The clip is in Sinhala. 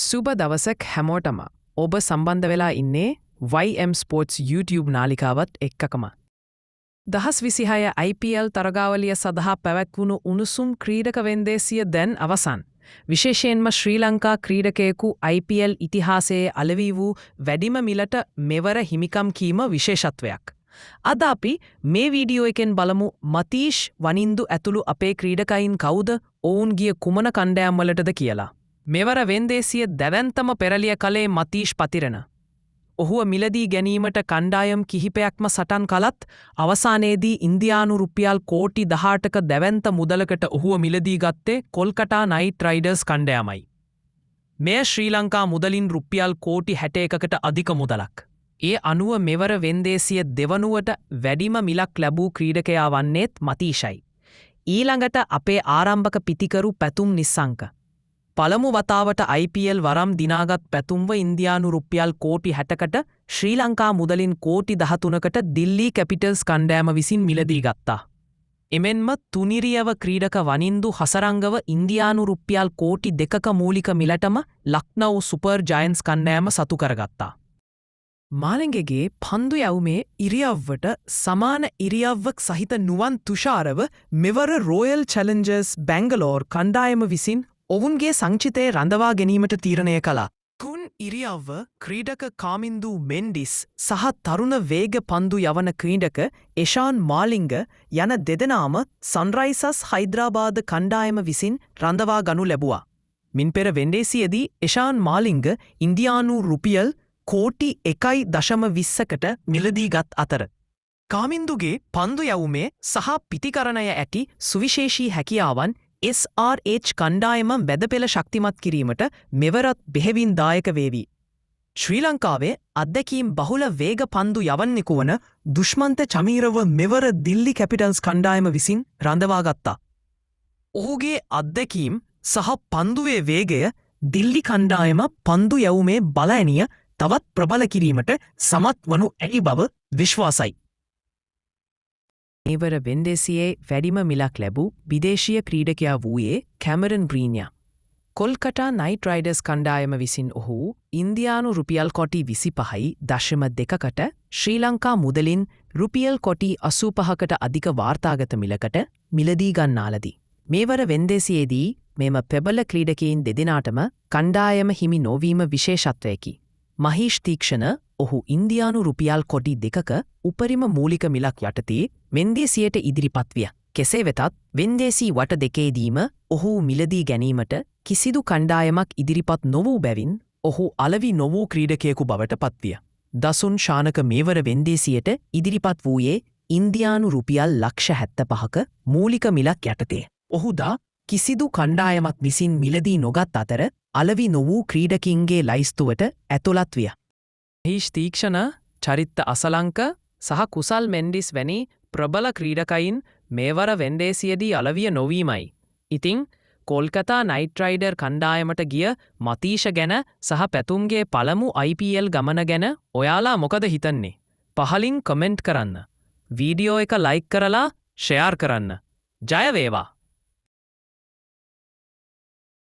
සුබ දවසක් හැමෝටම ඔබ සම්බන්ධ වෙලා ඉන්නේ YM Sports YouTube නාලිකාවත් එක්කකම. 2026 IPL තරගාවලිය සඳහා පැවැත්වුණු උණුසුම් ක්‍රීඩක වෙන්දේසිය දැන් අවසන්. විශේෂයෙන්ම ශ්‍රී ලංකා ක්‍රීඩකයෙකු IPL ඉතිහාසයේ අලෙවි වූ වැඩිම මිලට මෙවර හිමිකම් කීම විශේෂත්වයක්. අද අපි මේ වීඩියෝ එකෙන් බලමු මතීෂ් වනින්දු ඇතුළු අපේ ක්‍රීඩකයින් කවුද, ඔවුන් ගිය කුමන කණ්ඩායම් වලටද කියලා. මෙවර වෙන්දේසිය දැවැන්තම පෙරලිය කළේ මතීෂ් පතිරණ. ඔහුව මිලදී ගැනීමට කණ්ඩායම් කිහිපයක්ම සටන් කළත් අවසානයේදී ඉන්දියානු රුපියල් කෝටි 18ක දැවැන්ත මුදලකට ඔහුව මිලදී ගත්තේ කොල්කතා නයිට් රයිඩර්ස් කණ්ඩායමයි. මෙය ශ්‍රී ලංකා මුදලින් රුපියල් කෝටි 61කට අධික මුදලක්. ඒ අනුව මෙවර වෙන්දේසිය දෙවනුවට වැඩිම මිලක් ලැබූ ක්‍රීඩකයා වන්නේත් මතීෂයි. ඊළඟට අපේ ආරම්භක පිතිකරු පැතුම් නිස්සංක. පළමු වතාවට IPL වරම් දිනාගත් පැතුම්ව ඉන්දියානු රුපියල් කෝටි 60කට ශ්‍රී ලංකා මුදලින් කෝටි 13කට දිල්ලී කැපිටල්ස් කණ්ඩායම විසින් මිලදී ගත්තා. එමෙන්ම තුනිරියව ක්‍රීඩක වනින්දු හසරංගව ඉන්දියානු රුපියල් කෝටි 2ක මූලික මිලටම ලක්නව් සුපර් ජයන්ට්ස් කණ්ඩායම සතු කරගත්තා. මාලිංගගේ පන්දු යැවුමේ ඉරියව්වට සමාන ඉරියව්වක් සහිත නුවන් තුෂාරව මෙවර රෝයල් චැලෙන්ජර්ස් බැංගලෝර් කණ්ඩායම විසින් ඔවුන්ගේ සංචිතය රඳවා ගැනීමට තීරණය කළා. තුන් ඉරියව්ව ක්‍රීඩක කාමින්දු මෙන්ඩිස් සහ තරුණ වේග පන්දු යවන ක්‍රීඩක එෂාන් මාලිංග යන දෙදෙනාම සන්රයිසර්ස් හයිදරාබාද් කණ්ඩායම විසින් රඳවා ගනු ලැබුවා. මින් පෙර වෙන්දේසියේදී එෂාන් මාලිංග ඉන්දියානු රුපියල් කෝටි 1.20කට මිලදීගත් අතර කාමින්දුගේ පන්දු යැවුමේ සහ පිතිකරණය ඇති සුවිශේෂී හැකියාවන් SRH කණ්ඩායම වැදපෙළ ශක්තිමත් කිරීමට මෙවරත් බෙහෙවින් දායක වේවි. ශ්‍රී ලංකාවේ අත්දැකීම් බහුල වේග පන්දු යවන්නෙකු වන දුෂ්මන්ත චමීරව මෙවර දිල්ලි කැපිටල්ස් කණ්ඩායම විසින් රඳවා ගත්තා. ඔහුගේ අත්දැකීම් සහ පන්දුවේ වේගය දිල්ලි කණ්ඩායම පන්දු යැවුමේ බලඇනිය තවත් ප්‍රබල කිරීමට සමත් වනු ඇති බව විශ්වාසයි. මෙවර වෙන්දේසියේ වැඩිම මිලක් ලැබූ විදේශීය ක්‍රීඩකයා වූයේ කැමරන් ග්‍රීන්යා. කොල්කතා නයිට් රයිඩර්ස් කණ්ඩායම විසින් ඔහු ඉන්දියානු රුපියල් කොටි 25.2කට ශ්‍රී ලංකා මුදලින් රුපියල් කොටි 85කට අධික වාර්තාගත මිලකට මිලදී ගන්නාලදී. මේවර වෙන්දේසියේදී මෙම ප්‍රබල ක්‍රීඩකයින් දෙදෙනාටම කණ්ඩායම හිමි නොවීම විශේෂත්වයකි. මහීෂ් තීක්ෂණ ඔහු ඉන්දියානු රුපියල් කොටි 2ක උපරිම මූලික මිලක් යටතේ වෙන්දේසියට ඉදිරිපත් විය. කෙසේ වෙතත් වෙන්දේසී වට දෙකේදීම ඔහු මිලදී ගැනීමට කිසිදු කණ්ඩායමක් ඉදිරිපත් නොවූ බැවින් ඔහු අලවි නොවූ ක්‍රීඩකයෙකු බවට පත්විය. දසුන් ශානක මේවර වෙන්දේසියට ඉදිරිපත් වූයේ ඉන්දියානු රුපියල් ලක්ෂ 75ක මූලික මිලක් යටතේ. ඔහුදා කිසිදු කණ්ඩායමක් විසින් මිලදී නොගත් අතර අලවි නොවූ ක්‍රීඩකින්ගේ ලයිස්තුවට ඇතුළත් විය. මහීෂ් තීක්ෂණ, චරිත්ත අසලංක සහ කුසල් මෙන්ඩිස් වැනි ප්‍රබල ක්‍රීඩකයින් මේවර වෙන්දේසියේදී අලවිය නොවීමයි. ඉතිං කොල්කතා නයිට් රයිඩර් කණ්ඩායමට ගිය මතීෂ ගැන සහ පැතුම්ගේ පළමු IPL ගමන ගැන ඔයාලා මොකද හිතන්නේ? පහලින් කමෙන්ට් කරන්න. වීඩියෝ එක ලයික් කරලා ෂෙයාර් කරන්න. ජය වේවා!